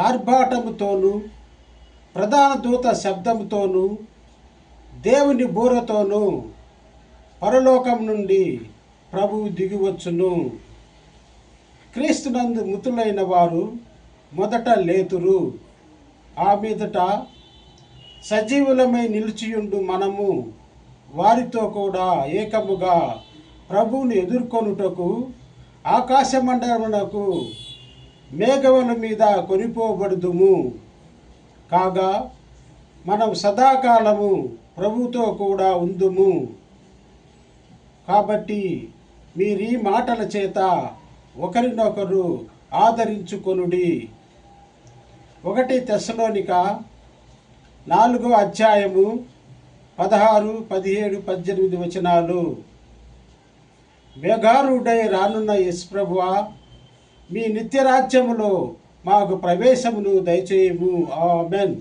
ఆర్భాటముతోనూ ప్రధాన దూత శబ్దముతోనూ దేవుని బూరతోనూ పరలోకం నుండి ప్రభువు దిగివచ్చును. క్రీస్తునందు మృతులైన వారు మొదట లేతురు. ఆ మీదట సజీవులమై నిలిచియుండు మనము వారితో కూడా ఏకముగా ప్రభువుని ఎదుర్కొనుటకు ఆకాశమండలమునకు మేఘముల మీద కొనిపోబడుదుము. కాగా మనం సదాకాలము ప్రభుతో కూడా ఉందుము. కాబట్టి మీరీ మాటల చేత ఒకరినొకరు ఆదరించుకొనుడి. 1 తెస్సలోనిక 4వ అధ్యాయము 16, 17, 18 వచనాలు. మేఘారూఢై రానున్న యేసుప్రభువా, మీ నిత్యరాజ్యములో మాకు ప్రవేశమును దయచేయము. ఆమేన్.